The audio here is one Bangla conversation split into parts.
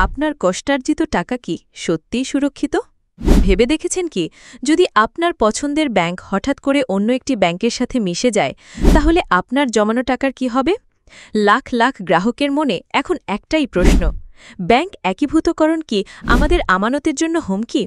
আপনার কষ্টার্জিত টাকা কি সত্যিই সুরক্ষিত? ভেবে দেখেছেন কি, যদি আপনার পছন্দের ব্যাংক হঠাৎ করে অন্য একটি ব্যাংকের সাথে মিশে যায়, তাহলে আপনার জমানো টাকার কি হবে? লাখ লাখ গ্রাহকের মনে এখন একটাই প্রশ্ন, ব্যাংক একীভূতকরণ কি আমাদের আমানতের জন্য হুমকি?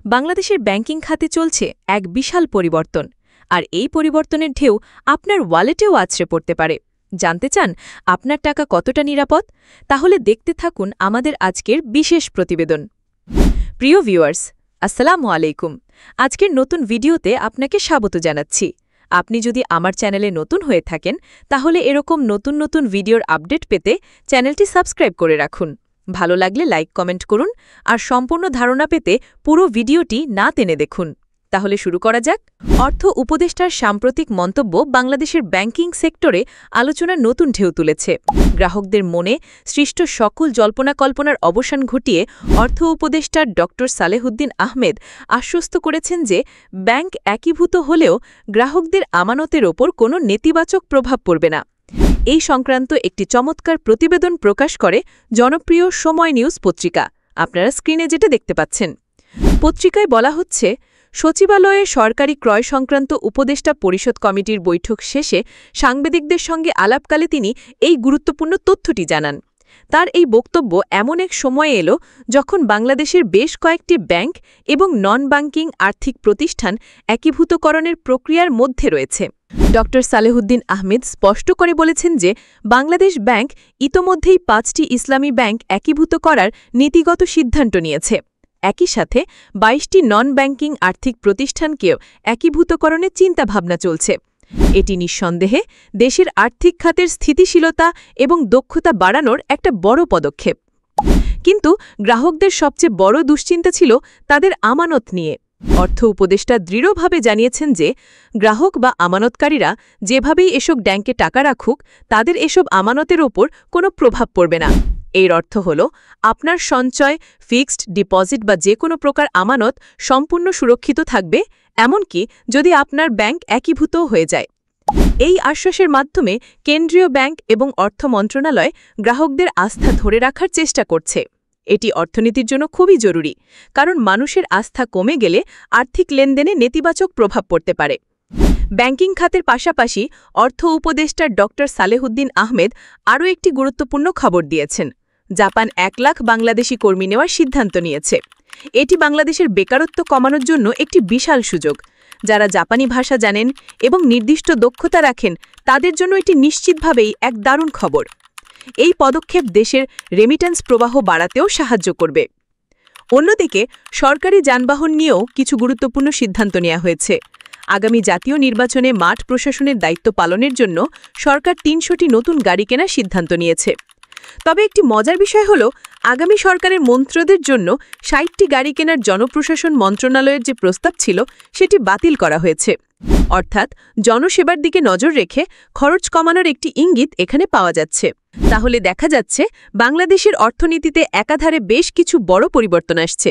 বাংলাদেশের ব্যাংকিং খাতে চলছে এক বিশাল পরিবর্তন, আর এই পরিবর্তনের ঢেউ আপনার ওয়ালেটেও আছড়ে পড়তে পারে। জানতে চান আপনার টাকা কতটা নিরাপদ? তাহলে দেখতে থাকুন আমাদের আজকের বিশেষ প্রতিবেদন। প্রিয় ভিউয়ার্স, আসসালামু আলাইকুম। আজকের নতুন ভিডিওতে আপনাকে স্বাগত জানাচ্ছি। আপনি যদি আমার চ্যানেলে নতুন হয়ে থাকেন, তাহলে এরকম নতুন নতুন ভিডিওর আপডেট পেতে চ্যানেলটি সাবস্ক্রাইব করে রাখুন। ভালো লাগলে লাইক কমেন্ট করুন, আর সম্পূর্ণ ধারণা পেতে পুরো ভিডিওটি না টেনে দেখুন। তাহলে শুরু করা যাক। অর্থ উপদেষ্টার সাম্প্রতিক মন্তব্য বাংলাদেশের ব্যাংকিং সেক্টরে আলোচনার নতুন ঢেউ তুলেছে। গ্রাহকদের মনে সৃষ্ট সকল জল্পনা কল্পনার অবসান ঘটিয়ে অর্থ উপদেষ্টা ডক্টর সালেহুদ্দিন আহমেদ আশ্বস্ত করেছেন যে ব্যাংক একীভূত হলেও গ্রাহকদের আমানতের ওপর কোনো নেতিবাচক প্রভাব পড়বে না। এই সংক্রান্ত একটি চমৎকার প্রতিবেদন প্রকাশ করে জনপ্রিয় সময় নিউজ পত্রিকা। আপনারা স্ক্রিনে যেটা দেখতে পাচ্ছেন, পত্রিকায় বলা হচ্ছে, সচিবালয়ে সরকারি ক্রয় সংক্রান্ত উপদেষ্টা পরিষদ কমিটির বৈঠক শেষে সাংবাদিকদের সঙ্গে আলাপকালে তিনি এই গুরুত্বপূর্ণ তথ্যটি জানান। তার এই বক্তব্য এমন এক সময়ে এলো যখন বাংলাদেশের বেশ কয়েকটি ব্যাংক এবং নন ব্যাংকিং আর্থিক প্রতিষ্ঠান একীভূতকরণের প্রক্রিয়ার মধ্যে রয়েছে। ড সালেহুদ্দিন আহমেদ স্পষ্ট করে বলেছেন যে বাংলাদেশ ব্যাংক ইতোমধ্যেই 5টি ইসলামী ব্যাংক একীভূত করার নীতিগত সিদ্ধান্ত নিয়েছে। একই সাথে 22টি নন ব্যাংকিং আর্থিক প্রতিষ্ঠানকেও একীভূতকরণের চিন্তাভাবনা চলছে। এটি নিঃসন্দেহে দেশের আর্থিক খাতের স্থিতিশীলতা এবং দক্ষতা বাড়ানোর একটা বড় পদক্ষেপ। কিন্তু গ্রাহকদের সবচেয়ে বড় দুশ্চিন্তা ছিল তাদের আমানত নিয়ে। অর্থ উপদেষ্টা দৃঢ়ভাবে জানিয়েছেন যে গ্রাহক বা আমানতকারীরা যেভাবেই এসব ব্যাংকে টাকা রাখুক, তাদের এসব আমানতের ওপর কোনো প্রভাব পড়বে না। এর অর্থ হল আপনার সঞ্চয়, ফিক্সড ডিপোজিট বা যে কোনো প্রকার আমানত সম্পূর্ণ সুরক্ষিত থাকবে, এমনকি যদি আপনার ব্যাংক একীভূতও হয়ে যায়। এই আশ্বাসের মাধ্যমে কেন্দ্রীয় ব্যাংক এবং অর্থ মন্ত্রণালয় গ্রাহকদের আস্থা ধরে রাখার চেষ্টা করছে। এটি অর্থনীতির জন্য খুবই জরুরি, কারণ মানুষের আস্থা কমে গেলে আর্থিক লেনদেনে নেতিবাচক প্রভাব পড়তে পারে। ব্যাংকিং খাতের পাশাপাশি অর্থ উপদেষ্টা ড সালেহুদ্দিন আহমেদ আরও একটি গুরুত্বপূর্ণ খবর দিয়েছেন। জাপান 1 লাখ বাংলাদেশি কর্মী নেওয়ার সিদ্ধান্ত নিয়েছে। এটি বাংলাদেশের বেকারত্ব কমানোর জন্য একটি বিশাল সুযোগ। যারা জাপানি ভাষা জানেন এবং নির্দিষ্ট দক্ষতা রাখেন, তাদের জন্য এটি নিশ্চিতভাবেই এক দারুণ খবর। এই পদক্ষেপ দেশের রেমিট্যান্স প্রবাহ বাড়াতেও সাহায্য করবে। অন্যদিকে সরকারি যানবাহন নিয়েও কিছু গুরুত্বপূর্ণ সিদ্ধান্ত নেওয়া হয়েছে। আগামী জাতীয় নির্বাচনে মাঠ প্রশাসনের দায়িত্ব পালনের জন্য সরকার 300টি নতুন গাড়ি কেনার সিদ্ধান্ত নিয়েছে। তবে একটি মজার বিষয় হল, আগামী সরকারের মন্ত্রীদের জন্য 60টি গাড়ি কেনার জনপ্রশাসন মন্ত্রণালয়ের যে প্রস্তাব ছিল, সেটি বাতিল করা হয়েছে। অর্থাৎ জনসেবার দিকে নজর রেখে খরচ কমানোর একটি ইঙ্গিত এখানে পাওয়া যাচ্ছে। তাহলে দেখা যাচ্ছে বাংলাদেশের অর্থনীতিতে একাধারে বেশ কিছু বড় পরিবর্তন আসছে।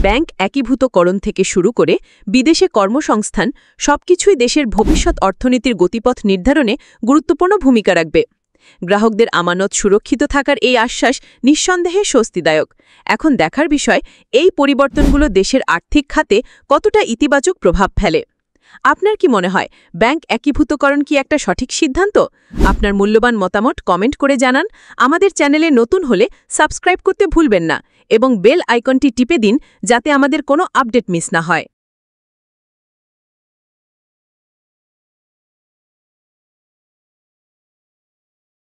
ব্যাংক একীভূতকরণ থেকে শুরু করে বিদেশে কর্মসংস্থান, সবকিছুই দেশের ভবিষ্যৎ অর্থনীতির গতিপথ নির্ধারণে গুরুত্বপূর্ণ ভূমিকা রাখবে। গ্রাহকদের আমানত সুরক্ষিত থাকার এই আশ্বাস নিঃসন্দেহে স্বস্তিদায়ক। এখন দেখার বিষয়, এই পরিবর্তনগুলো দেশের আর্থিক খাতে কতটা ইতিবাচক প্রভাব ফেলে। আপনার কি মনে হয়, ব্যাংক একীভূতকরণ কি একটা সঠিক সিদ্ধান্ত? আপনার মূল্যবান মতামত কমেন্ট করে জানান। আমাদের চ্যানেলে নতুন হলে সাবস্ক্রাইব করতে ভুলবেন না এবং বেল আইকনটি টিপে দিন, যাতে আমাদের কোনো আপডেট মিস না হয়।